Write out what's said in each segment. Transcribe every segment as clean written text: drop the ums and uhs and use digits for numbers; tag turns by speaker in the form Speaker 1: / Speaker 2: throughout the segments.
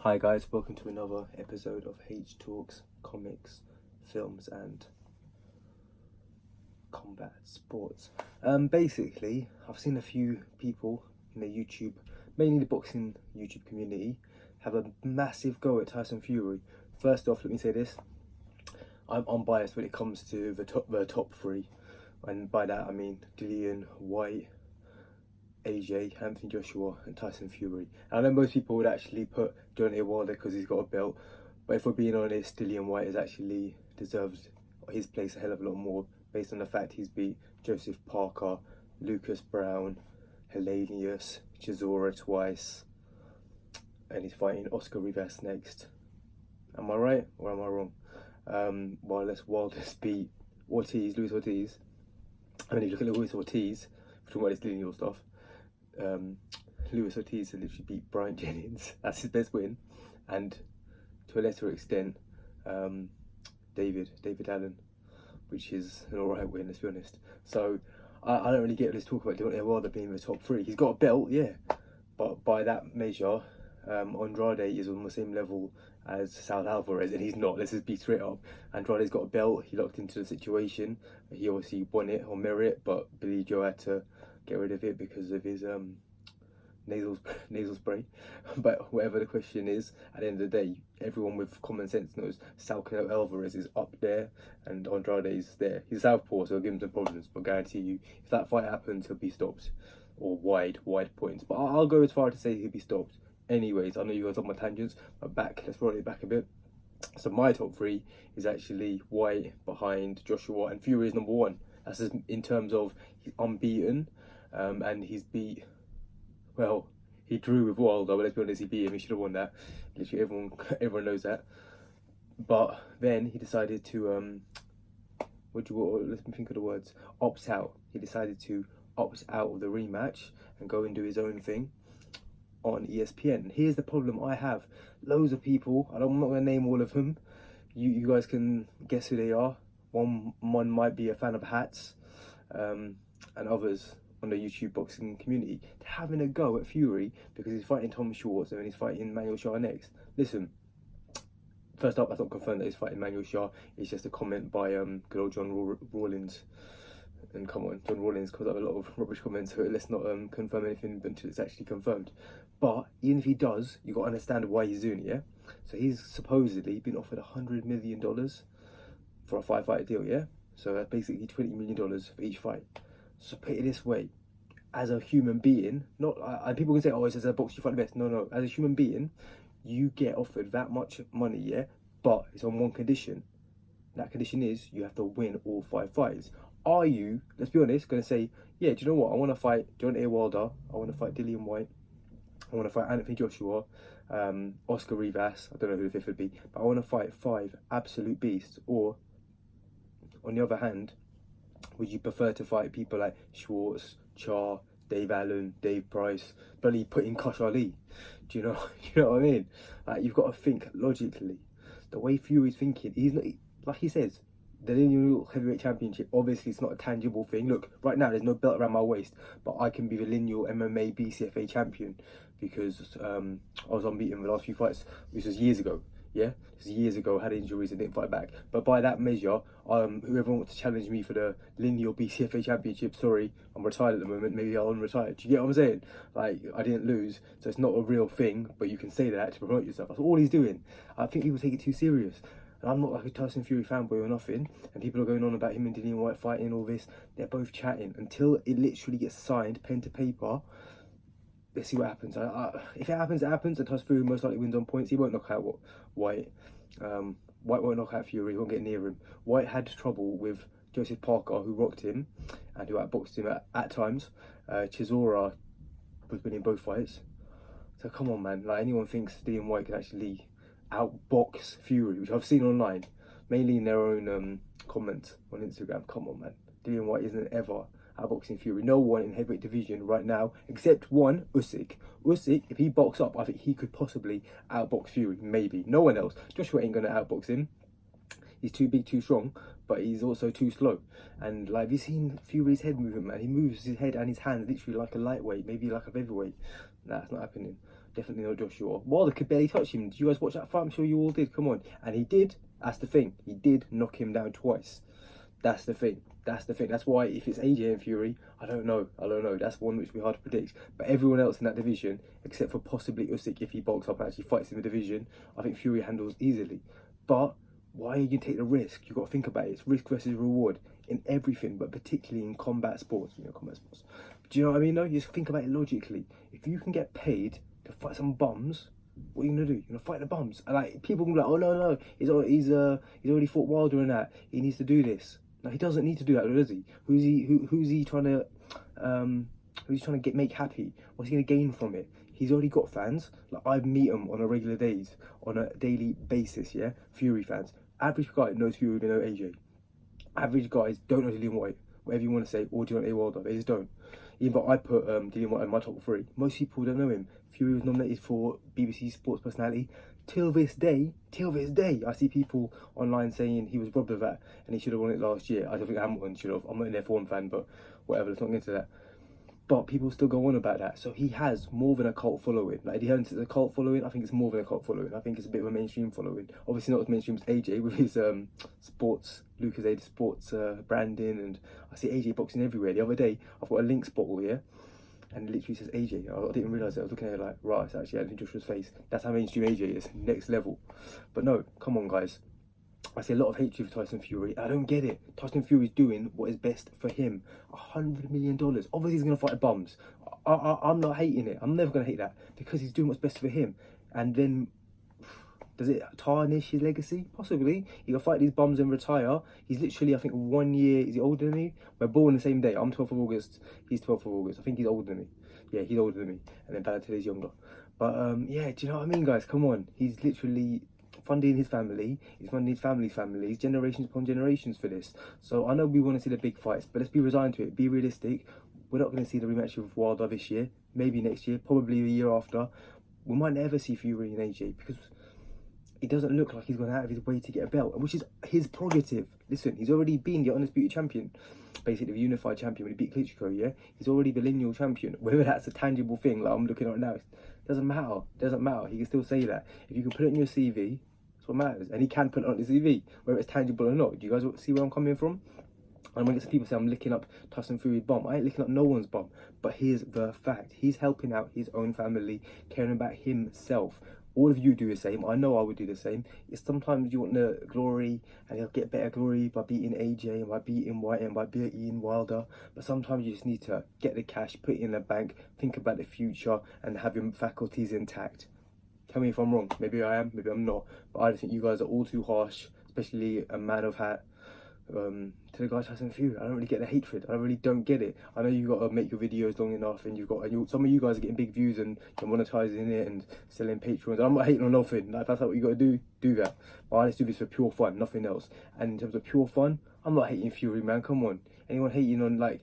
Speaker 1: Hi guys, welcome to another episode of H Talks, Comics, Films and Combat Sports. Basically, I've seen a few people in the YouTube, mainly the boxing YouTube community, have a massive go at Tyson Fury. First off, let me say this, I'm unbiased when it comes to the top three, and by that I mean Dillian White, AJ, Anthony Joshua and Tyson Fury. And I know most people would actually put Deontay Wilder because he's got a belt, but if we're being honest, Dillian White has actually deserved his place a hell of a lot more based on the fact he's beat Joseph Parker, Lucas Brown, Helenius, Chisora twice, and he's fighting Oscar Rivas next. Am I right or am I wrong? Wilder's beat Luis Ortiz. I mean, if you look at Luis Ortiz, we're talking about this lineal stuff. Luis Ortiz had literally beat Brian Jennings. That's his best win, and to a lesser extent, David Allen, which is an alright win, let's be honest. So I don't really get this talk about Deontay Wilder being in the top three. He's got a belt, yeah, but by that measure, Andrade is on the same level as Sal Alvarez, and he's not. Let's just be straight up. Andrade's got a belt. He locked into the situation. He obviously won it on merit, but Billy Joe had to get rid of it because of his nasal spray. But whatever the question is, at the end of the day, everyone with common sense knows Sal Alvarez is up there and Andrade is there. He's southpaw, so it'll give him some problems, but I guarantee you, if that fight happens, he'll be stopped, or wide points. But I'll go as far to say he'll be stopped. Anyways, I know you guys on my tangents, but let's roll it back a bit. So my top three is actually White behind Joshua, and Fury is number one. That's just in terms of he's unbeaten, and he's beat, well, he drew with Wilder, but let's be honest, he beat him. He should have won that. Literally everyone knows that. But then he decided to let me think of the words, opt out. He decided to opt out of the rematch and go and do his own thing on ESPN. Here's the problem I have. Loads of people, I'm not going to name all of them, you guys can guess who they are. One might be a fan of hats, and others on the YouTube boxing community. They're having a go at Fury because he's fighting Tom Schwartz and he's fighting Manuel Shah next. Listen, first up, that's not confirmed that he's fighting Manuel Shah. It's just a comment by good old John Rawlins. And come on, John Rawlins comes up with a lot of rubbish comments, so let's not confirm anything until it's actually confirmed. But even if he does, you've got to understand why he's doing it, yeah? So he's supposedly been offered $100 million for a 5-fight deal, yeah? So that's basically $20 million for each fight. So put it this way, as a human being, people can say, oh, it's as a boxer you fight the best. No, as a human being, you get offered that much money, yeah? But it's on one condition. That condition is you have to win all 5 fights. Are you, let's be honest, going to say, yeah, do you know what? I want to fight Deontay Wilder. I want to fight Dillian White. I want to fight Anthony Joshua, Oscar Rivas. I don't know who the fifth would be, but I want to fight 5 absolute beasts. Or, on the other hand, would you prefer to fight people like Schwartz, Char, Dave Allen, Dave Price, bloody put in Kosh Ali? Do you know what I mean? Like, you've got to think logically. The way Fury's thinking, he's not, like he says, the lineal heavyweight championship, obviously it's not a tangible thing. Look, right now there's no belt around my waist, but I can be the lineal MMA BCFA champion because I was unbeaten the last few fights. This was years ago, yeah? This was years ago, I had injuries and didn't fight back. But by that measure, whoever wants to challenge me for the lineal BCFA championship, sorry, I'm retired at the moment, maybe I'll unretire. Do you get what I'm saying? Like, I didn't lose, so it's not a real thing, but you can say that to promote yourself. That's all he's doing. I think people take it too serious. And I'm not like a Tyson Fury fanboy or nothing, and people are going on about him and Dillian White fighting, all this. They're both chatting until it literally gets signed, pen to paper. Let's see what happens. If it happens, it happens. And Tyson Fury most likely wins on points. He won't knock out White. White won't knock out Fury. He won't get near him. White had trouble with Joseph Parker, who rocked him and who outboxed him at times. Chisora was winning both fights. So come on, man. Like, anyone thinks Dillian White can actually outbox Fury, which I've seen online, mainly in their own comments on Instagram. Come on, man. Dillian White isn't ever outboxing Fury. No one in heavyweight division right now, except one, Usyk. Usyk, if he box up, I think he could possibly outbox Fury, maybe. No one else. Joshua ain't gonna outbox him. He's too big, too strong, but he's also too slow. And like, have you seen Fury's head movement, man? He moves his head and his hands literally like a lightweight, maybe like a heavyweight. Nah, it's not happening. Definitely not Joshua. Wilder could barely touch him. Did you guys watch that fight? I'm sure you all did. Come on. And he did. That's the thing. He did knock him down twice. That's the thing. That's the thing. That's why if it's AJ and Fury, I don't know. That's one which will be hard to predict. But everyone else in that division, except for possibly Usyk if he bulks up and actually fights in the division, I think Fury handles easily. But why are you going to take the risk? You've got to think about it. It's risk versus reward in everything, but particularly in combat sports. Combat sports. Do you know what I mean? No, you just think about it logically. If you can get paid to fight some bums, what are you gonna do? You're gonna fight the bums. And like people can be like, oh no, he's already fought Wilder and that. He needs to do this. No, he doesn't need to do that, does he? Who's he trying to make happy? What's he gonna gain from it? He's already got fans. Like I meet him on a daily basis. Yeah, Fury fans. Average guy knows Fury, they know AJ. Average guys don't know Dillian White. Whatever you want to say, or Deontay Wilder, they just don't. Even though I put Dillian White in my top 3, most people don't know him. Fury was nominated for BBC Sports Personality. Till this day, I see people online saying he was robbed of that and he should have won it last year. I don't think Hamilton should have. I'm not an F1 fan, but whatever, let's not get into that. But people still go on about that. So he has more than a cult following. Like, he has a cult following. I think it's more than a cult following. I think it's a bit of a mainstream following. Obviously not as mainstream as AJ with his Lucozade sports branding. And I see AJ boxing everywhere. The other day, I've got a Lynx bottle here. And it literally says AJ. I didn't realise it. I was looking at it like, right, it's actually Anthony Joshua's face. That's how mainstream AJ is. Next level. But no, come on, guys. I see a lot of hatred for Tyson Fury. I don't get it. Tyson Fury's doing what is best for him. $100 million. Obviously, he's going to fight the bums. I'm not hating it. I'm never going to hate that because he's doing what's best for him. And then, does it tarnish his legacy? Possibly. He can fight these bums and retire. He's literally, I think, 1 year. Is he older than me? We're born the same day. I'm 12th of August. He's 12th of August. I think he's older than me. Yeah, he's older than me. And then Balotelli's younger. But yeah, do you know what I mean, guys? Come on. He's literally funding his family, he's funding his family's families, generations upon generations for this. So I know we want to see the big fights, but let's be resigned to it, be realistic. We're not going to see the rematch with Wilder this year, maybe next year, probably the year after. We might never see Fury and AJ because it doesn't look like he's going out of his way to get a belt, which is his prerogative. Listen, he's already been the undisputed champion, basically the unified champion when he beat Klitschko, yeah? He's already the lineal champion. Whether that's a tangible thing like I'm looking at now, it doesn't matter. He can still say that. If you can put it in your CV, what matters, and he can put it on his CV, whether it's tangible or not. Do you guys see where I'm coming from? And when some people say I'm licking up Tyson Fury's bum, I ain't licking up no one's bum. But here's the fact: he's helping out his own family, caring about himself. All of you do the same. I know I would do the same. It's sometimes you want the glory, and you'll get better glory by beating AJ and by beating White and by beating Wilder. But sometimes you just need to get the cash, put it in the bank, think about the future, and have your faculties intact. Tell me if I'm wrong. Maybe I am, maybe I'm not. But I just think you guys are all too harsh, especially a man of hat, to the guy Tyson Fury. I don't really get the hatred. I really don't get it. I know you got to make your videos long enough, and some of you guys are getting big views and monetizing it and selling Patreons. I'm not hating on nothing. Like, if that's what you got to do that. But I just do this for pure fun, nothing else. And in terms of pure fun, I'm not hating Fury, man. Come on. Anyone hating on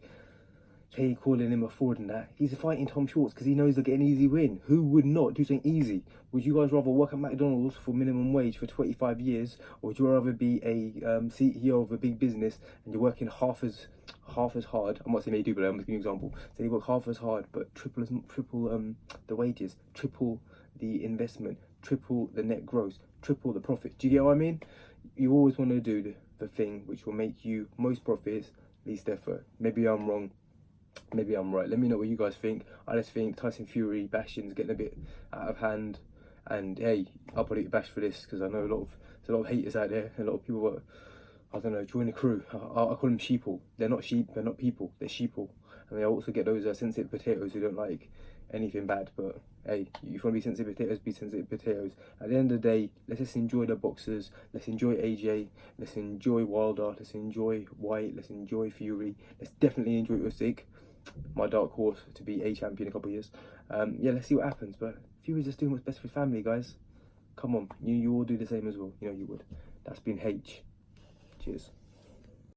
Speaker 1: calling him a fraud and that, he's fighting Tom Schwartz because he knows he'll get an easy win. Who would not do something easy? Would you guys rather work at McDonald's for minimum wage for 25 years, or would you rather be a CEO of a big business and you're working half as hard? I'm not saying they do, but I'm just giving you an example. So you work half as hard, but triple the wages, triple the investment, triple the net gross, triple the profit. Do you get what I mean? You always want to do the thing which will make you most profits, least effort. Maybe I'm wrong. Maybe I'm right. Let me know what you guys think. I just think Tyson Fury bashing's getting a bit out of hand. And hey, I'll probably get bashed for this because I know there's a lot of haters out there. A lot of people I don't know, join the crew. I call them sheeple. They're not sheep, they're not people, they're sheeple. And they also get those sensitive potatoes who don't like anything bad. But hey, if you want to be sensitive potatoes, be sensitive potatoes. At the end of the day, let's just enjoy the boxers. Let's enjoy AJ. Let's enjoy Wilder. Let's enjoy White. Let's enjoy Fury. Let's definitely enjoy Usyk, my dark horse to be a champion in a couple of years. Yeah, let's see what happens. But Fury's just doing what's best for his family, guys. Come on, you all do the same as well. You know you would. That's been H. Cheers.